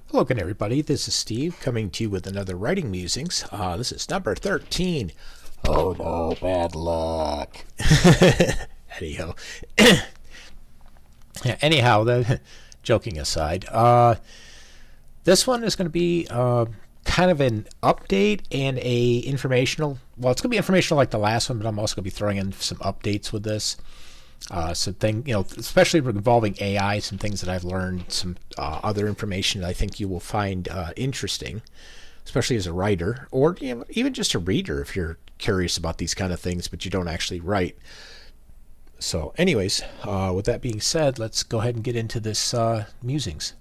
Hello again, everybody. This is Steve coming to you with another Writing Musings. This is number 13. Oh no, bad luck. Anyhow, joking aside, this one is going to be kind of an update and a informational. Well, it's going to be informational like the last one, but I'm also going to be throwing in some updates with this. Especially involving AI, some things that I've learned, some other information that I think you will find interesting, especially as a writer, or even just a reader if you're curious about these kind of things, but you don't actually write. So, anyways, with that being said, let's go ahead and get into this musings.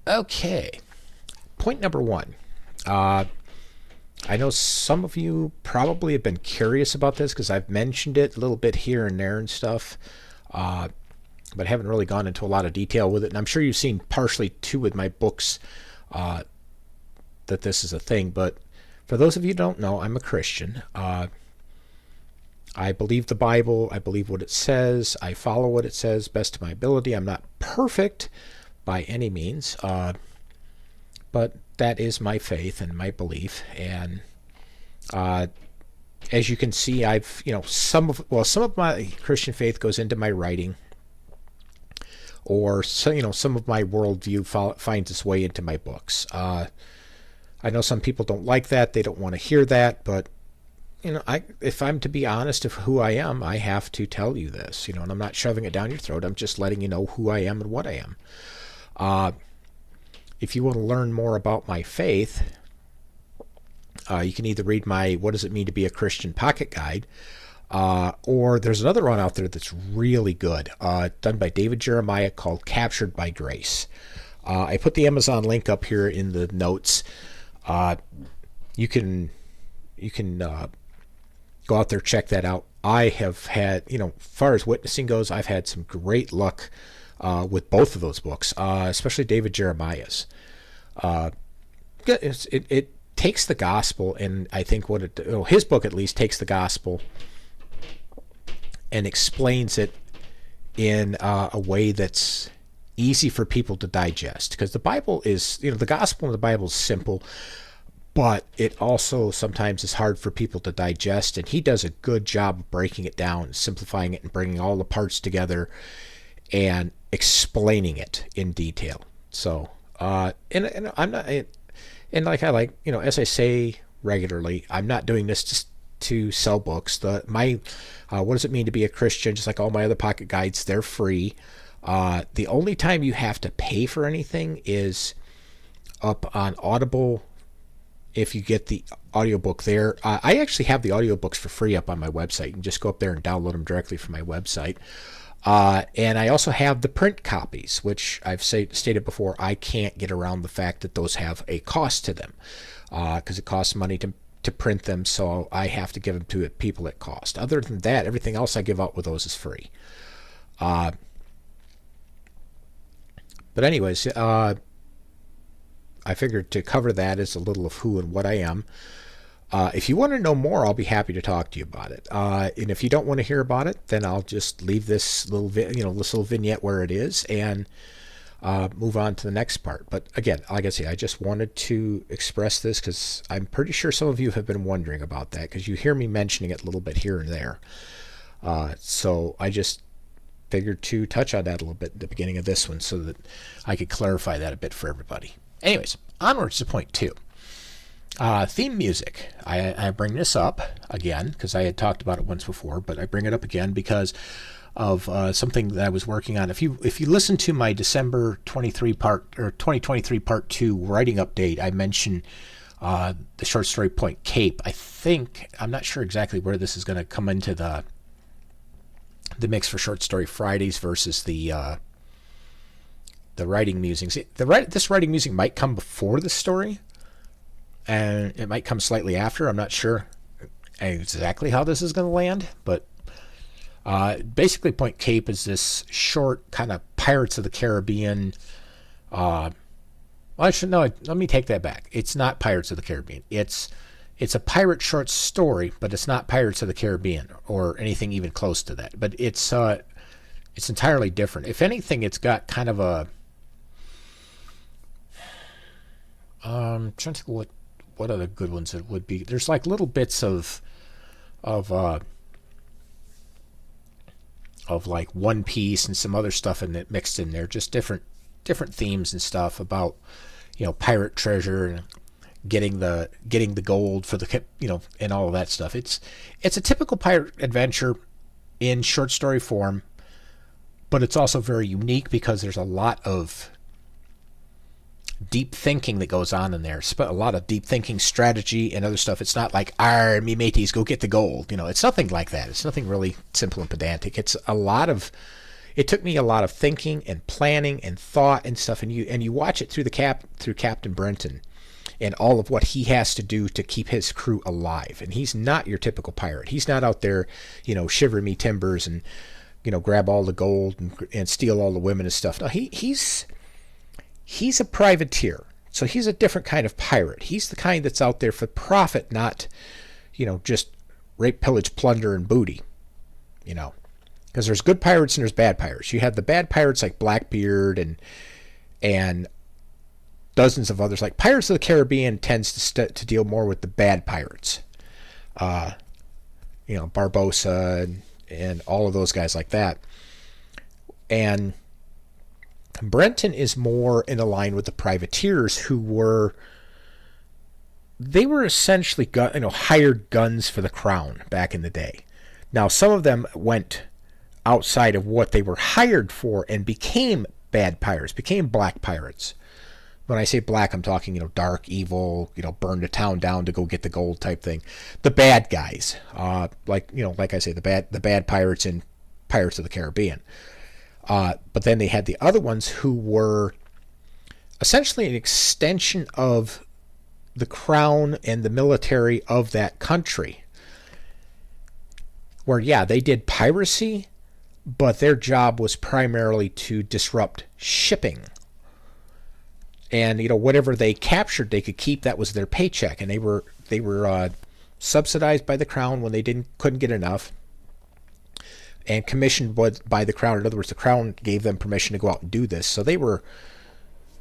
Okay, point number one. I know some of you probably have been curious about this because I've mentioned it a little bit here and there and stuff, but haven't really gone into a lot of detail with it. And I'm sure you've seen partially too with my books that this is a thing. But for those of you who don't know, I'm a Christian. I believe the Bible. I believe what it says. I follow what it says best to my ability. I'm not perfect by any means, but that is my faith and my belief. And as you can see, I've some of my Christian faith goes into my writing, or some of my worldview finds its way into my books. I know some people don't like that; they don't want to hear that. But if I'm to be honest of who I am, I have to tell you this. And I'm not shoving it down your throat. I'm just letting you know who I am and what I am. If you want to learn more about my faith, you can either read my What Does It Mean to Be a Christian Pocket Guide, or there's another one out there that's really good, done by David Jeremiah, called Captured by Grace. I put the Amazon link up here in the notes. You can go out there, check that out. I have had, as far as witnessing goes, I've had some great luck with both of those books, especially David Jeremiah's. It takes the gospel, and I think his book at least takes the gospel and explains it in a way that's easy for people to digest. Because the Bible is, the gospel in the Bible is simple, but it also sometimes is hard for people to digest, and he does a good job of breaking it down, simplifying it, and bringing all the parts together and explaining it in detail. So, and I'm not, and like as I say regularly, I'm not doing this just to sell books. My What Does It Mean to Be a Christian, just like all my other pocket guides, they're free. The only time you have to pay for anything is up on Audible. If you get the audiobook there, I actually have the audiobooks for free up on my website. You can just go up there and download them directly from my website. And I also have the print copies, which I've stated before, I can't get around the fact that those have a cost to them, because it costs money to print them, so I have to give them to people at cost. Other than that, everything else I give out with those is free. But anyways, I figured to cover that as a little of who and what I am. If you want to know more, I'll be happy to talk to you about it. And if you don't want to hear about it, then I'll just leave this little, this little vignette where it is and move on to the next part. But again, like I say, I just wanted to express this because I'm pretty sure some of you have been wondering about that, because you hear me mentioning it a little bit here and there. So I just figured to touch on that a little bit at the beginning of this one so that I could clarify that a bit for everybody. Anyways, onwards to point two. Theme music. I bring this up again because I had talked about it once before, but I bring it up again because of something that I was working on. If you listen to my December 2023 part 2 writing update, I mentioned the short story Point Cape. I'm not sure exactly where this is going to come into the mix for Short Story Fridays versus the Writing Musings. This Writing Musing might come before the story, and it might come slightly after. I'm not sure exactly how this is going to land, but basically Point Cape is this short kind of Pirates of the Caribbean. Let me take that back. It's not Pirates of the Caribbean. It's a pirate short story, but it's not Pirates of the Caribbean or anything even close to that. But it's entirely different. If anything, it's got kind of Trying to think what other good ones it would be. There's like little bits of uh, of like One Piece and some other stuff in it mixed in there, just different themes and stuff about pirate treasure and getting the gold for the and all of that stuff. It's a typical pirate adventure in short story form, but it's also very unique because there's a lot of deep thinking that goes on in there. A lot of deep thinking, strategy, and other stuff. It's not like, "Arr, me mateys, go get the gold." It's nothing like that. It's nothing really simple and pedantic. It took me a lot of thinking and planning and thought and stuff, and you watch it through through Captain Brenton and all of what he has to do to keep his crew alive. And he's not your typical pirate. He's not out there, shiver me timbers and grab all the gold and steal all the women and stuff. No, he's a privateer. So he's a different kind of pirate. He's the kind that's out there for profit, not, just rape, pillage, plunder, and booty. Because there's good pirates and there's bad pirates. You have the bad pirates like Blackbeard and dozens of others. Like Pirates of the Caribbean tends to deal more with the bad pirates. Barbossa and all of those guys like that. And Brenton is more in line with the privateers who were essentially hired guns for the crown back in the day. Now some of them went outside of what they were hired for and became bad pirates, became black pirates. When I say black, I'm talking dark, evil, burn the town down to go get the gold type thing. The bad guys, like I say, the bad pirates in Pirates of the Caribbean. But then they had the other ones who were essentially an extension of the crown and the military of that country. Where, yeah, they did piracy, but their job was primarily to disrupt shipping. And, whatever they captured, they could keep. That was their paycheck. And they were subsidized by the crown when they couldn't get enough, and commissioned by the crown. In other words, the crown gave them permission to go out and do this. So they were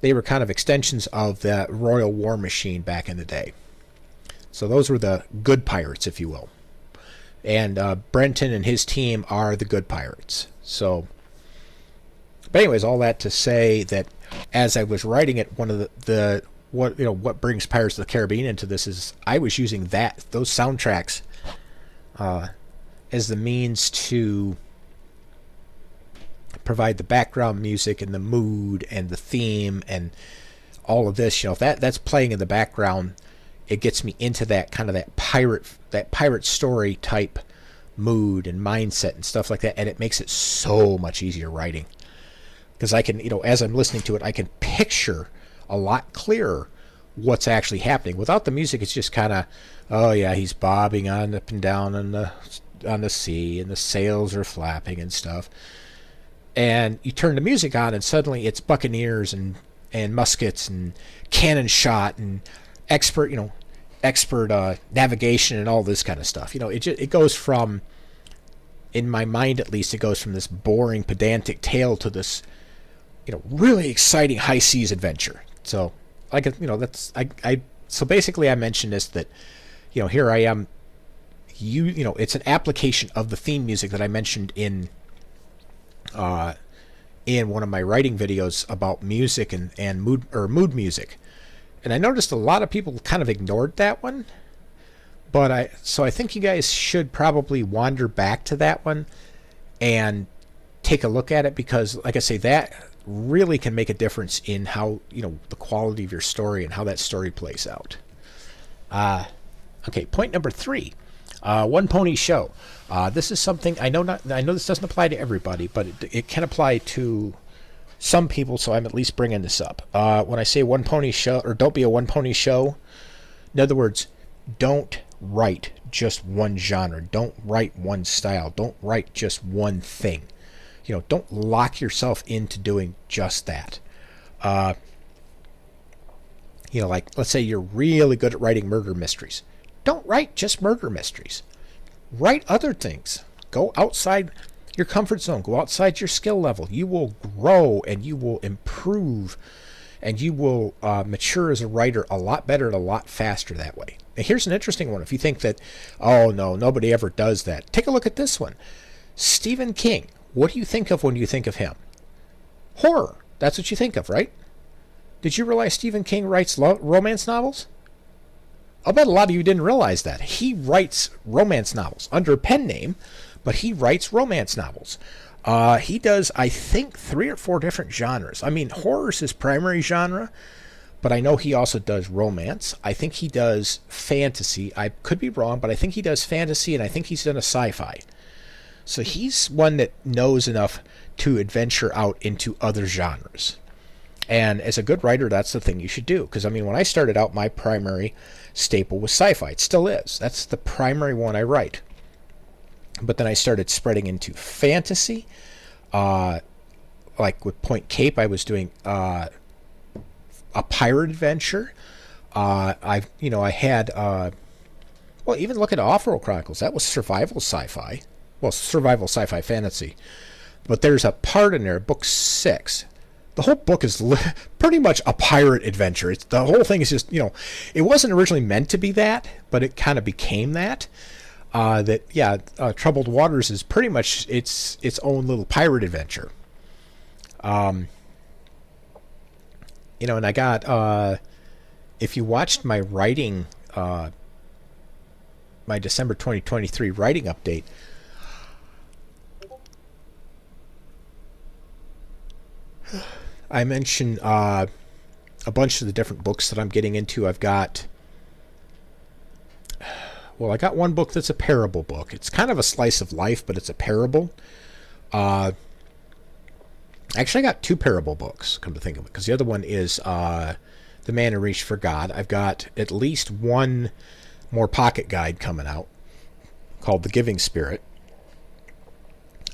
kind of extensions of the royal war machine back in the day. So those were the good pirates, if you will. And Brenton and his team are the good pirates. So, but anyways, all that to say that as I was writing it, one of what brings Pirates of the Caribbean into this is I was using those soundtracks as the means to provide the background music and the mood and the theme and all of this. If that's playing in the background, it gets me into that kind of that pirate story type mood and mindset and stuff like that, and it makes it so much easier writing because I can, as I'm listening to it, I can picture a lot clearer what's actually happening. Without the music, it's just kind of, oh yeah, he's bobbing on up and down on the sea, and the sails are flapping and stuff. And you turn the music on, and suddenly it's buccaneers and muskets and cannon shot and expert navigation and all this kind of stuff. It goes from, in my mind at least, it goes from this boring, pedantic tale to this, really exciting high seas adventure. So, so basically I mentioned this, that, here I am. It's an application of the theme music that I mentioned in one of my writing videos about music and mood music. And I noticed a lot of people kind of ignored that one. But I think you guys should probably wander back to that one and take a look at it, because like I say, that really can make a difference in how, the quality of your story and how that story plays out. Okay, point number 3. One pony show. This is something I know this doesn't apply to everybody, but it can apply to some people, so I'm at least bringing this up. When I say one pony show, or don't be a one pony show, in other words, don't write just one genre. Don't write one style. Don't write just one thing. Don't lock yourself into doing just that. Like, let's say you're really good at writing murder mysteries. Don't write just murder mysteries. Write other things. Go outside your comfort zone. Go outside your skill level. You will grow and you will improve and you will mature as a writer a lot better and a lot faster that way. Now, here's an interesting one. If you think that, oh no, nobody ever does that, take a look at this one. Stephen King. What do you think of when you think of him? Horror. That's what you think of, right? Did you realize Stephen King writes romance novels? I'll bet a lot of you didn't realize that. He writes romance novels under a pen name, but he writes romance novels. He does, I think, 3 or 4 different genres. I mean, horror is his primary genre, but I know he also does romance. I think he does fantasy. I could be wrong, but I think he does fantasy, and I think he's done a sci-fi. So he's one that knows enough to adventure out into other genres. And as a good writer, that's the thing you should do. Because, I mean, when I started out, my primary staple was sci-fi. It still is. That's the primary one I write. But then I started spreading into fantasy. Like with Point Cape, I was doing a pirate adventure. I had, well, even look at Off-World Chronicles. That was survival sci-fi. Well, survival sci-fi fantasy. But there's a part in there, book 6. The whole book is pretty much a pirate adventure. The whole thing is just, it wasn't originally meant to be that, but it kind of became that. Troubled Waters is pretty much its own little pirate adventure. And I got, if you watched my writing, my December 2023 writing update, I mentioned a bunch of the different books that I'm getting into. I got one book that's a parable book. It's kind of a slice of life, but it's a parable. Actually, I got 2 parable books, come to think of it, because the other one is The Man Who Reached for God. I've got at least one more pocket guide coming out called The Giving Spirit.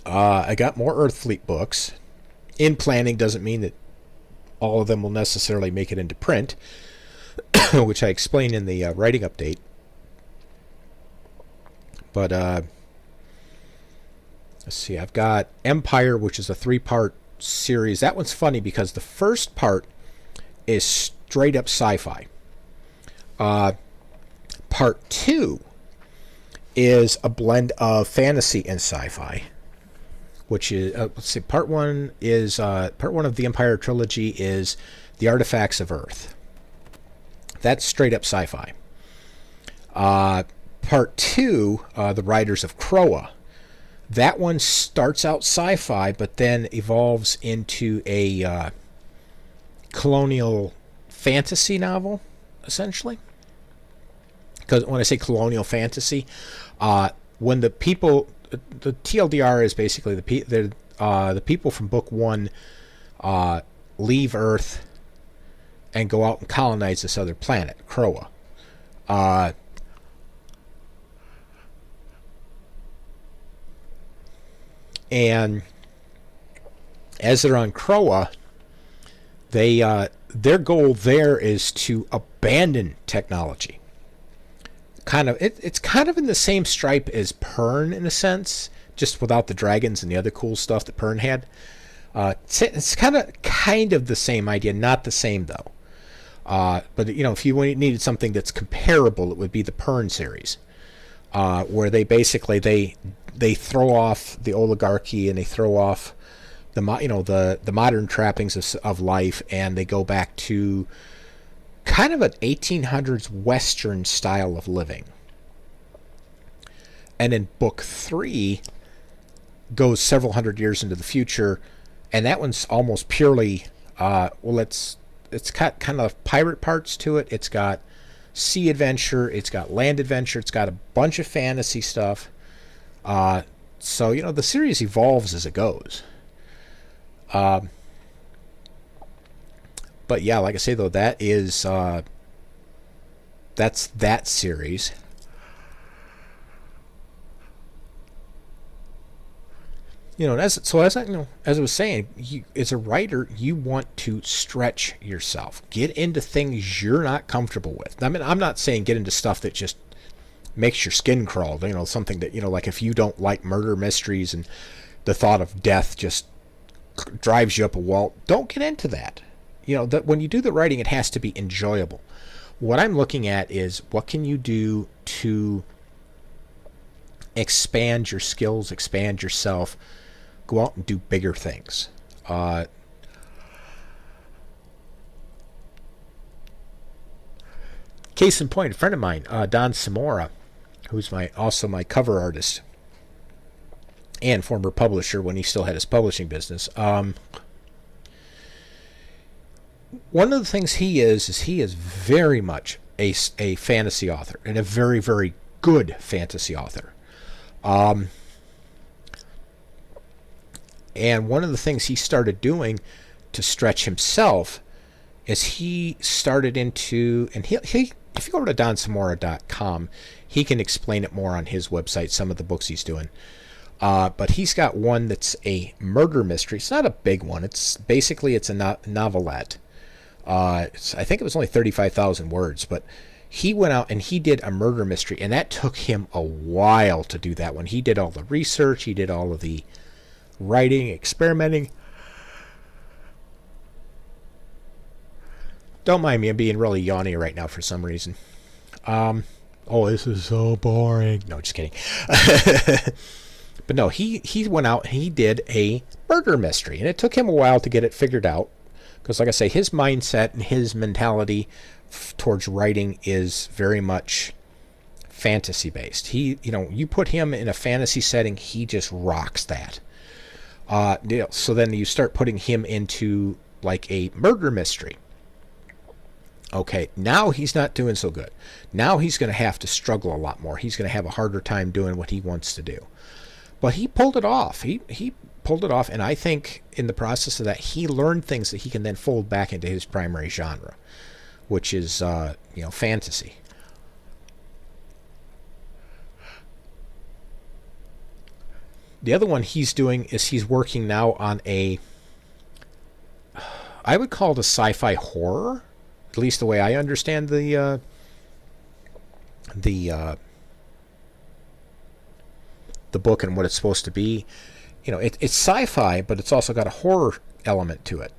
I got more Earthfleet books. In planning doesn't mean that all of them will necessarily make it into print, which I explain in the writing update. But let's see, I've got Empire, which is a 3-part series. That one's funny because the first part is straight up sci-fi. Part 2 is a blend of fantasy and sci-fi. Which is, let's see, part one of the Empire trilogy is The Artifacts of Earth. That's straight up sci-fi. Part 2, The Riders of Kroa. That one starts out sci-fi, but then evolves into a colonial fantasy novel, essentially. Because when I say colonial fantasy, when the people... The TLDR is basically the people from Book 1 leave Earth and go out and colonize this other planet, Kroa. And as they're on Kroa, their goal there is to abandon technology. It's kind of in the same stripe as Pern in a sense, just without the dragons and the other cool stuff that Pern had. It's kind of the same idea, not the same though. But if you needed something that's comparable, it would be the Pern series, where they basically they throw off the oligarchy and they throw off the modern trappings of life, and they go back to kind of an 1800s Western style of living. And then Book 3 goes several hundred years into the future, and that one's almost purely, it's got kind of pirate parts to it. It's got sea adventure. It's got land adventure. It's got a bunch of fantasy stuff. So, the series evolves as it goes. But yeah, like I say though, that is that's that series. As I was saying, as a writer, you want to stretch yourself, get into things you're not comfortable with. I mean, I'm not saying get into stuff that just makes your skin crawl. Something that like if you don't like murder mysteries and the thought of death just drives you up a wall, don't get into that. that when you do the writing, it has to be enjoyable. What I'm looking at is what can you do to expand your skills, expand yourself, go out and do bigger things. Case in point, a friend of mine, Don Samora, who's also my cover artist and former publisher when he still had his publishing business. One of the things he is very much a fantasy author, and a very, very good fantasy author. And one of the things he started doing to stretch himself is he started into, and he if you go to donsamora.com, he can explain it more on his website, some of the books he's doing. But he's got one that's a murder mystery. It's not a big one. It's a novelette. I think it was only 35,000 words, but he went out and he did a murder mystery, and that took him a while to do that one. He did all the research, he did all of the writing, experimenting. Don't mind me, I'm being really yawny right now for some reason. Oh, this is so boring. No, just kidding. But no, he went out and he did a murder mystery, and it took him a while to get it figured out. Because, like I say, his mindset and his mentality towards writing is very much fantasy-based. You put him in a fantasy setting, he just rocks that. So then you start putting him into, like, a murder mystery. Okay, now he's not doing so good. Now he's going to have to struggle a lot more. He's going to have a harder time doing what he wants to do. But he pulled it off. He pulled it off, and I think in the process of that, he learned things that he can then fold back into his primary genre, which is fantasy. The other one he's doing is he's working now on I would call it a sci-fi horror, at least the way I understand the book and what it's supposed to be. It's sci-fi, but it's also got a horror element to it.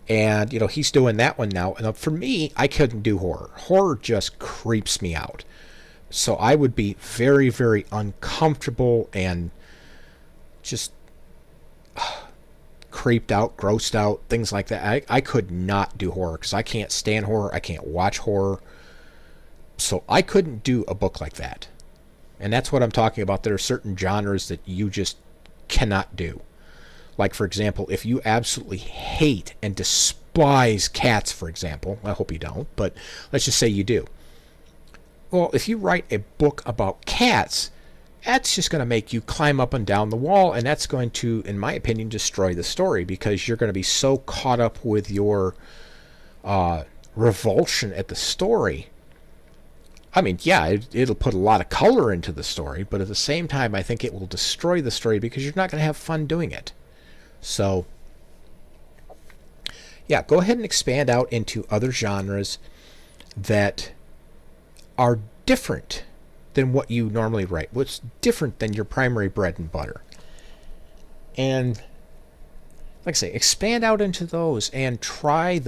And, he's doing that one now. And for me, I couldn't do horror. Horror just creeps me out. So I would be very, very uncomfortable and just creeped out, grossed out, things like that. I could not do horror because I can't stand horror. I can't watch horror. So I couldn't do a book like that. And that's what I'm talking about. There are certain genres that you just cannot do. Like, for example, if you absolutely hate and despise cats, for example, I hope you don't, but let's just say you do. Well, if you write a book about cats, that's just going to make you climb up and down the wall, and that's going to, in my opinion, destroy the story, because you're going to be so caught up with your revulsion at the story. I mean, yeah, it'll put a lot of color into the story, but at the same time, I think it will destroy the story because you're not going to have fun doing it. So, yeah, go ahead and expand out into other genres that are different than what you normally write. What's different than your primary bread and butter. And, like I say, expand out into those and try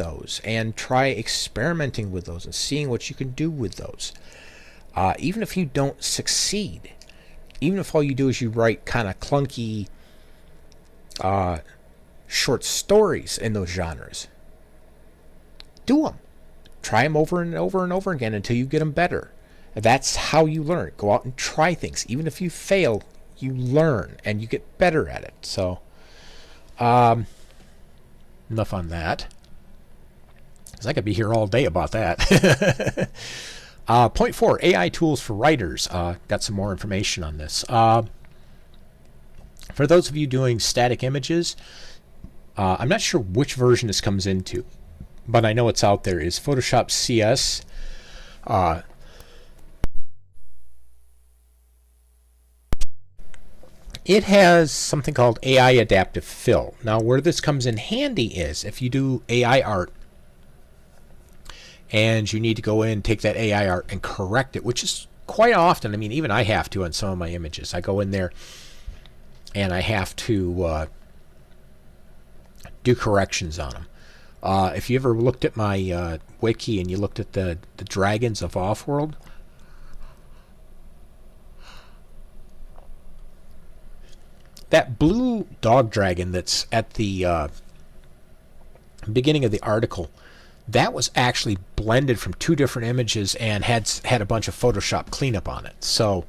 experimenting with those and seeing what you can do with those. Even if you don't succeed, even if all you do is you write kind of clunky short stories in those genres, do them. Try them over and over and over again until you get them better. That's how you learn. Go out and try things. Even if you fail, you learn and you get better at it. So, enough on that, because I could be here all day about that. Point 4, AI tools for writers. Got some more information on this. For those of you doing static images, I'm not sure which version this comes into, but I know it's out there, is Photoshop CS. It has something called AI Adaptive Fill. Now, where this comes in handy is if you do AI art and you need to go in and take that AI art and correct it, which is quite often. I mean, even I have to on some of my images. I go in there and I have to do corrections on them. If you ever looked at my wiki and you looked at the dragons of Offworld, that blue dog dragon that's at the beginning of the article, that was actually blended from two different images and had a bunch of Photoshop cleanup on it. So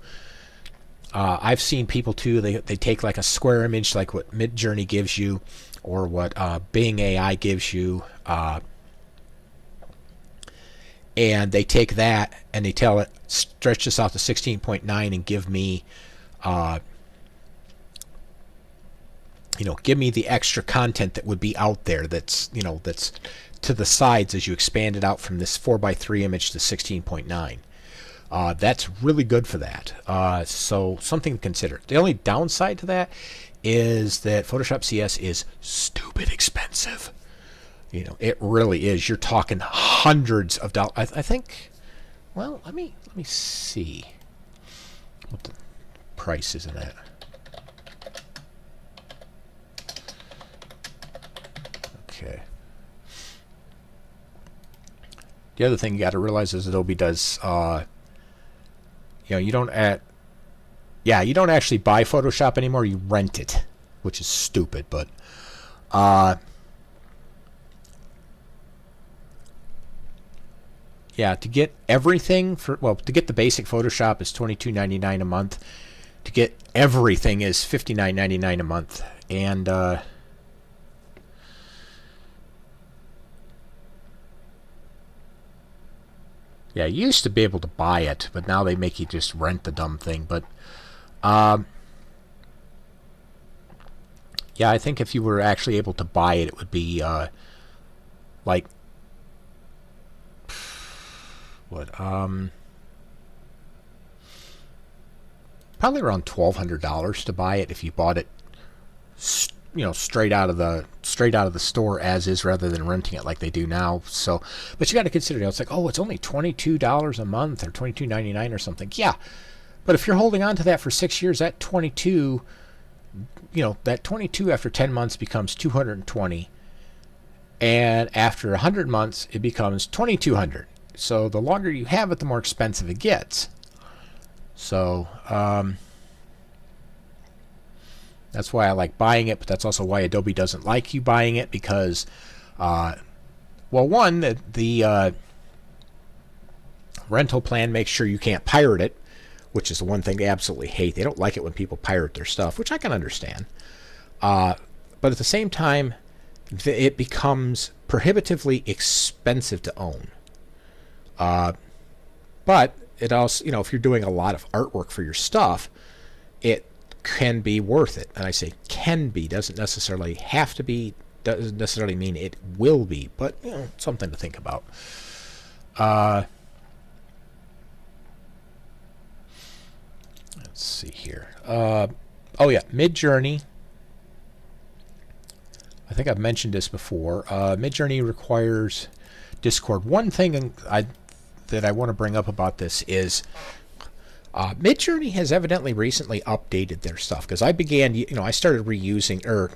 I've seen people too, they take like a square image like what Midjourney gives you or what Bing AI gives you, and they take that and they tell it, stretch this out to 16.9 and give me give me the extra content that would be out there that's to the sides as you expand it out from this 4:3 image to 16.9. That's really good for that. So something to consider. The only downside to that is that Photoshop CS is stupid expensive. It really is. You're talking hundreds of dollars. I think. Well, let me see what the price is in that. Okay. The other thing you got to realize is Adobe does, you don't actually buy Photoshop anymore. You rent it, which is stupid. But to get everything to get the basic Photoshop is $22.99 a month. To get everything is $59.99 a month, and you used to be able to buy it, but now they make you just rent the dumb thing. But I think if you were actually able to buy it, it would be like what probably around $1,200 to buy it if you bought it straight out of the store as is rather than renting it like they do now. So but you got to consider, it's like, it's only $22 a month or $22.99 or something. Yeah, but if you're holding on to that for 6 years, that 22 after 10 months becomes 220, and after 100 months it becomes 2,200. So the longer you have it, the more expensive it gets. So that's why I like buying it, but that's also why Adobe doesn't like you buying it, because one, the rental plan makes sure you can't pirate it, which is the one thing they absolutely hate. They don't like it when people pirate their stuff, which I can understand. But at the same time, it becomes prohibitively expensive to own. But it also, if you're doing a lot of artwork for your stuff, it can be worth it. And I say can be, doesn't necessarily have to be, doesn't necessarily mean it will be, but something to think about. Let's see here. Midjourney. I think I've mentioned this before. Midjourney requires Discord. One thing that I want to bring up about this is Midjourney has evidently recently updated their stuff, because I started reusing, or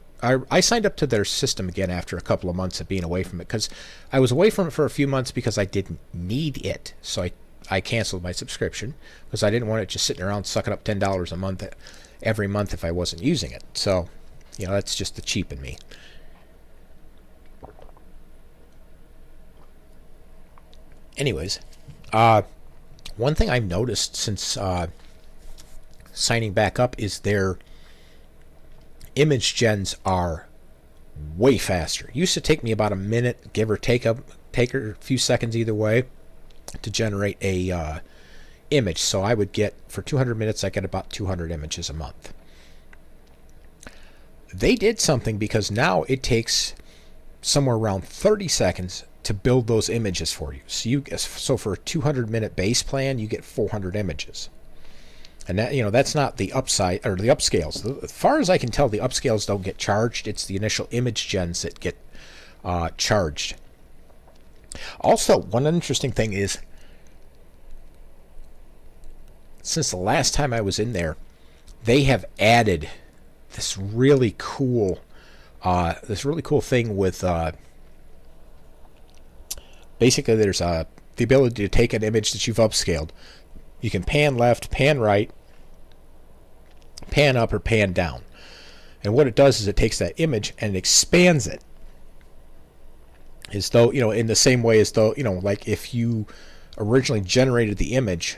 I signed up to their system again after a couple of months of being away from it, because I was away from it for a few months because I didn't need it. So I canceled my subscription because I didn't want it just sitting around sucking up $10 a month every month if I wasn't using it. So, that's just the cheap in me. Anyways, one thing I've noticed since signing back up is their image gens are way faster. It used to take me about a minute, give or take a few seconds either way, to generate a image. So I would get, for 200 minutes, I get about 200 images a month. They did something, because now it takes somewhere around 30 seconds to build those images for you. So for a 200-minute base plan, you get 400 images. And that, that's not the upside or the upscales. As far as I can tell, the upscales don't get charged. It's the initial image gens that get charged. Also, one interesting thing is, since the last time I was in there, they have added this really cool thing with Basically, there's the ability to take an image that you've upscaled. You can pan left, pan right, pan up, or pan down. And what it does is it takes that image and it expands it. As though, in the same way as though, like if you originally generated the image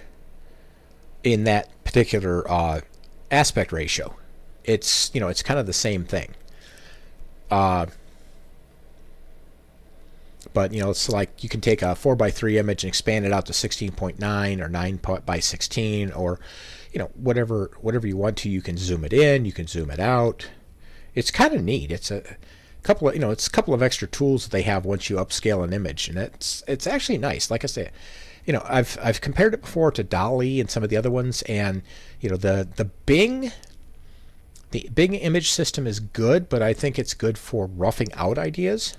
in that particular aspect ratio, it's kind of the same thing. But it's like you can take a 4:3 image and expand it out to 16.9 or 9:16, or whatever you want to. You can zoom it in, you can zoom it out. It's kind of neat. It's a couple of extra tools that they have once you upscale an image, and it's actually nice. Like I say, I've compared it before to DALL-E and some of the other ones, and the Bing image system is good, but I think it's good for roughing out ideas.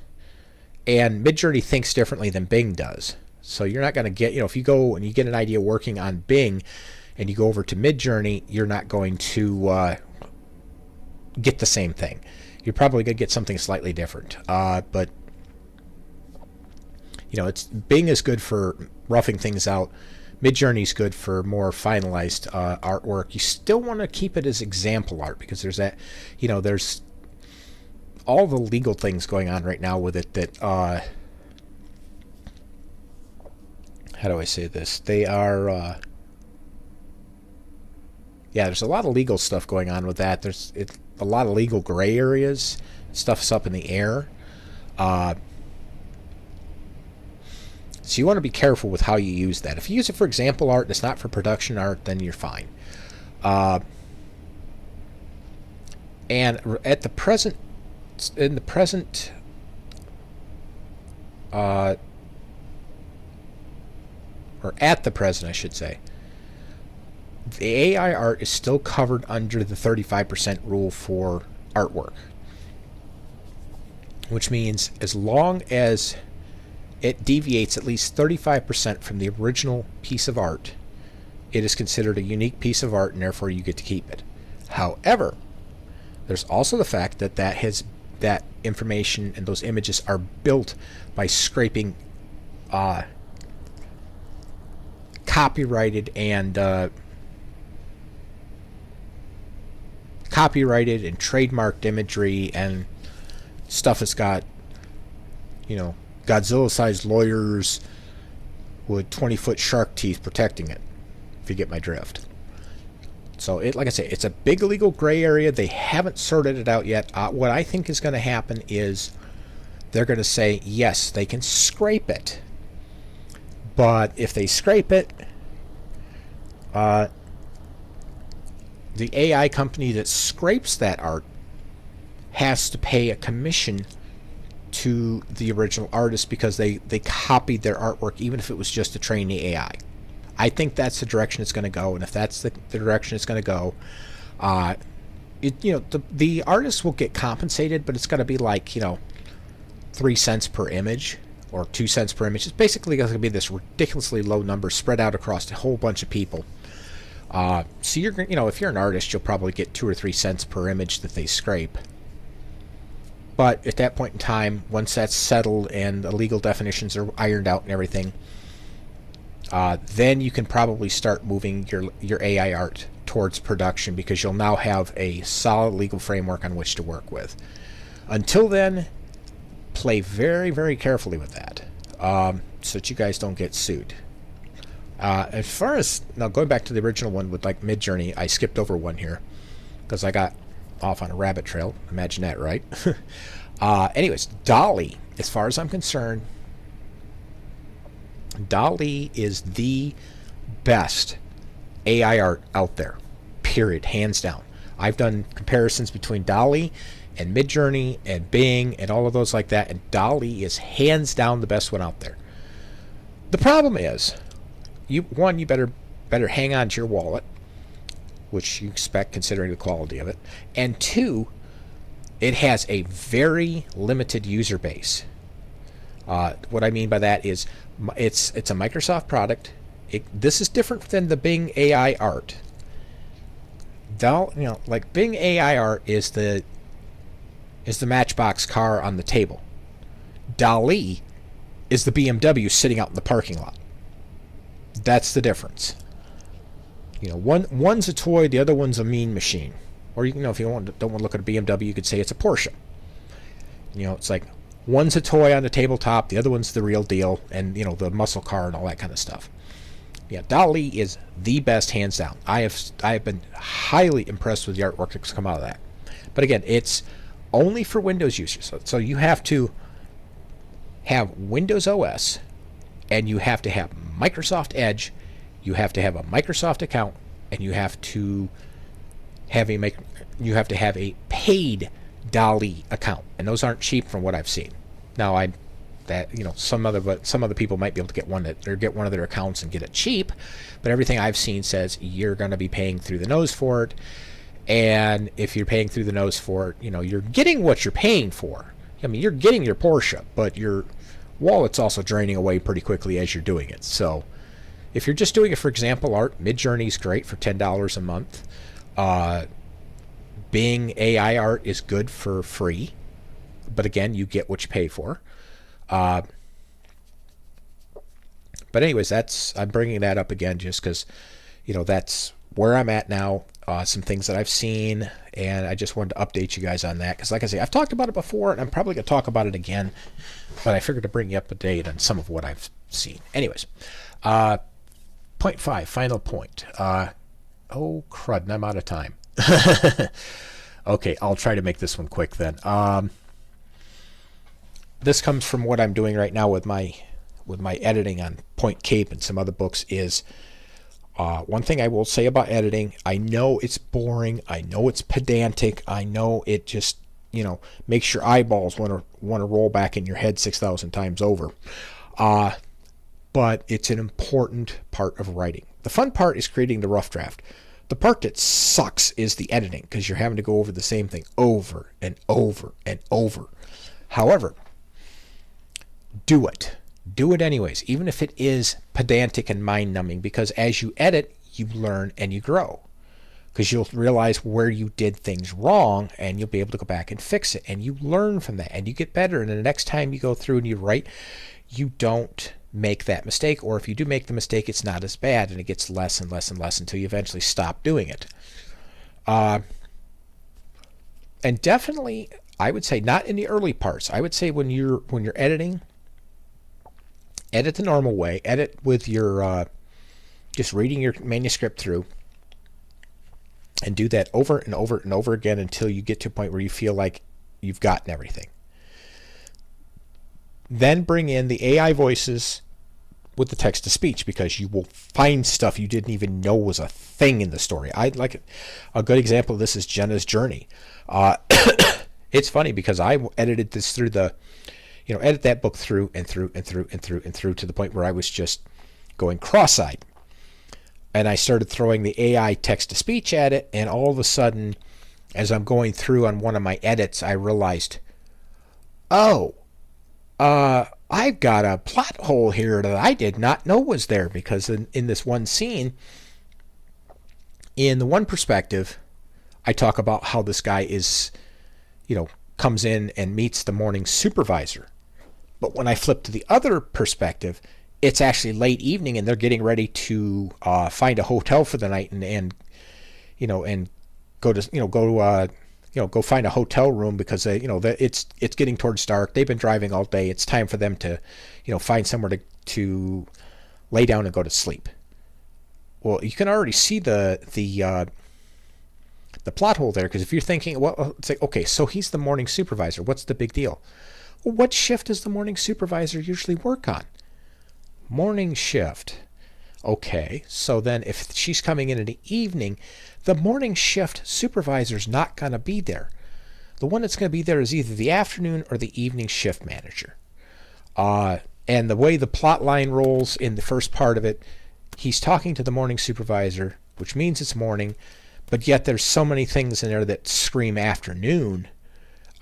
And Midjourney thinks differently than Bing does. So you're not going to get, if you go and you get an idea working on Bing and you go over to Midjourney, you're not going to get the same thing. You're probably going to get something slightly different. But Bing is good for roughing things out. Midjourney is good for more finalized artwork. You still want to keep it as example art, because there's that, there's all the legal things going on right now with it that how do I say this? They are there's a lot of legal stuff going on with that. There's a lot of legal gray areas. Stuff's up in the air. So you want to be careful with how you use that. If you use it for example art and it's not for production art, then you're fine. And at the present I should say, the AI art is still covered under the 35% rule for artwork, which means as long as it deviates at least 35% from the original piece of art, it is considered a unique piece of art, and therefore you get to keep it. However, there's also the fact that that information and those images are built by scraping copyrighted and trademarked imagery and stuff that's got Godzilla-sized lawyers with 20-foot shark teeth protecting it, if you get my drift. So, like I say, it's a big legal gray area. They haven't sorted it out yet. What I think is going to happen is they're going to say, yes, they can scrape it. But if they scrape it, the AI company that scrapes that art has to pay a commission to the original artist, because they copied their artwork, even if it was just to train the AI. I think that's the direction it's going to go, and if that's the direction it's going to go, the artist will get compensated, but it's going to be like 3 cents per image or 2 cents per image. It's basically going to be this ridiculously low number spread out across a whole bunch of people. So you're if you're an artist, you'll probably get 2 or 3 cents per image that they scrape. But at that point in time, once that's settled and the legal definitions are ironed out and everything, then you can probably start moving your AI art towards production, because you'll now have a solid legal framework on which to work with. Until then, play very, very carefully with that, so that you guys don't get sued. As far as now, going back to the original one with like Midjourney, I skipped over one here because I got off on a rabbit trail. Imagine that, right? Anyways, DALL-E, as far as I'm concerned, DALL-E is the best AI art out there, period, hands down. I've done comparisons between DALL-E and Midjourney and Bing and all of those like that, and DALL-E is hands down the best one out there. The problem is, you better hang on to your wallet, which you expect considering the quality of it, and 2, it has a very limited user base. What I mean by that is it's a Microsoft product. This is different than the Bing AI art. Like Bing AI art is the Matchbox car on the table. DALL-E is the BMW sitting out in the parking lot. That's the difference. One's a toy, the other one's a mean machine. Or if you don't want to look at a BMW, you could say it's a Porsche. It's like one's a toy on the tabletop, the other one's the real deal, and the muscle car and all that kind of stuff. Yeah, DALL-E is the best, hands down. I have been highly impressed with the artwork that's come out of that. But again, it's only for Windows users. So you have to have Windows OS, and you have to have Microsoft Edge, you have to have a Microsoft account, and you have to have a paid DALL-E account, and those aren't cheap from what I've seen. Now some other people might be able to get one of their accounts and get it cheap, but everything I've seen says you're going to be paying through the nose for it. And if you're paying through the nose for it, you're getting what you're paying for. I mean, you're getting your Porsche, but your wallet's also draining away pretty quickly as you're doing it. So if you're just doing it for example art, Midjourney's great for $10 a month. Bing AI art is good for free, but again, you get what you pay for. But anyways, I'm bringing that up again just because, that's where I'm at now. Some things that I've seen, and I just wanted to update you guys on that because, like I say, I've talked about it before, and I'm probably going to talk about it again, but I figured to bring you up to date on some of what I've seen. Anyways, point 5, final point. Oh, crud, and I'm out of time. Okay, I'll try to make this one quick then. This comes from what I'm doing right now with my editing on Point Cape and some other books is one thing I will say about editing, I know it's boring, I know it's pedantic, I know it just, makes your eyeballs want to roll back in your head 6,000 times over. But it's an important part of writing. The fun part is creating the rough draft. The part that sucks is the editing because you're having to go over the same thing over and over and over. However, do it. Do it anyways, even if it is pedantic and mind-numbing, because as you edit, you learn and you grow. Because you'll realize where you did things wrong, and you'll be able to go back and fix it, and you learn from that, and you get better, and the next time you go through and you write, you don't make that mistake, or if you do make the mistake, it's not as bad, and it gets less and less and less until you eventually stop doing it. And definitely, I would say, not in the early parts. I would say when you're editing, edit the normal way. Edit with your just reading your manuscript through, and do that over and over and over again until you get to a point where you feel like you've gotten everything. Then bring in the AI voices with the text to speech, because you will find stuff you didn't even know was a thing in the story. I'd like a good example of this is Jenna's journey. It's funny because I edited this through edit that book through and through and through and through and through to the point where I was just going cross-eyed. And I started throwing the AI text-to-speech at it, and all of a sudden, as I'm going through on one of my edits, I realized, I've got a plot hole here that I did not know was there, because in this one scene, in the one perspective, I talk about how this guy is, comes in and meets the morning supervisor. But when I flip to the other perspective, it's actually late evening and they're getting ready to find a hotel for the night and go find a hotel room because it's getting towards dark. They've been driving all day. It's time for them to find somewhere to lay down and go to sleep. Well, you can already see the plot hole there, because if you're thinking, well, it's like, okay, so he's the morning supervisor. What's the big deal? Well, what shift does the morning supervisor usually work on? Morning shift. Okay, so then if she's coming in the evening, the morning shift supervisor's not going to be there. The one that's going to be there is either the afternoon or the evening shift manager. And the way the plot line rolls in the first part of it, he's talking to the morning supervisor, which means it's morning, but yet there's so many things in there that scream afternoon.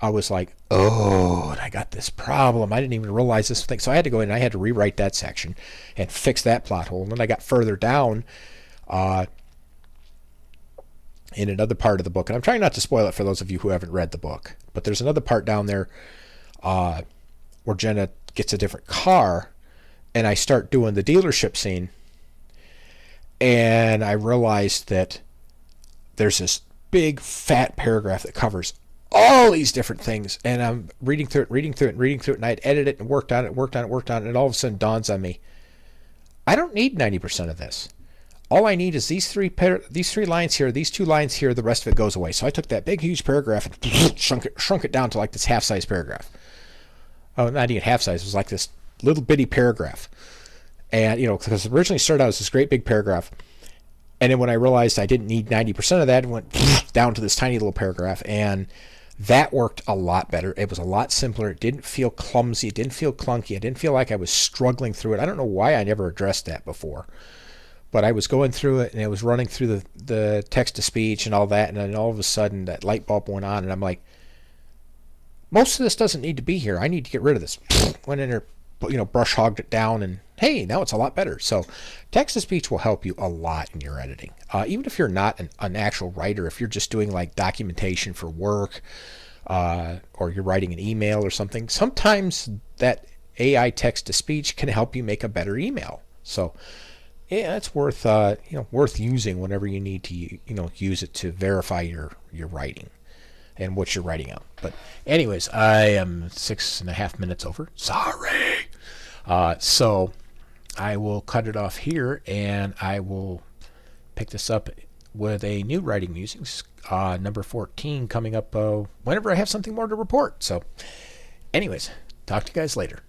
I was like, and I got this problem. I didn't even realize this thing. So I had to go in and I had to rewrite that section and fix that plot hole. And then I got further down in another part of the book. And I'm trying not to spoil it for those of you who haven't read the book. But there's another part down there where Jenna gets a different car, and I start doing the dealership scene, and I realized that there's this big fat paragraph that covers all these different things, and I'm reading through it, and I'd edited it and worked on it, and all of a sudden dawns on me, I don't need 90% of this. All I need is these three lines here, these 2 lines here, the rest of it goes away. So I took that big, huge paragraph and shrunk it down to like this half-size paragraph. Oh, not even half-size. It was like this little bitty paragraph. And, because it originally started out as this great big paragraph. And then when I realized I didn't need 90% of that, it went down to this tiny little paragraph. And that worked a lot better. It was a lot simpler. It didn't feel clumsy. It didn't feel clunky. I didn't feel like I was struggling through it. I don't know why I never addressed that before. But I was going through it, and it was running through the text-to-speech and all that, and then all of a sudden that light bulb went on, and I'm like, most of this doesn't need to be here. I need to get rid of this. Went in there, brush hogged it down, and hey, now it's a lot better. So text-to-speech will help you a lot in your editing. Even if you're not an actual writer, if you're just doing like documentation for work, or you're writing an email or something, sometimes that AI text-to-speech can help you make a better email. So yeah, it's worth using whenever you need to use it to verify your writing and what you're writing out. But anyways, I am 6.5 minutes over. Sorry. So I will cut it off here, and I will pick this up with a new Writing Musings, number 14, coming up whenever I have something more to report. So anyways, talk to you guys later.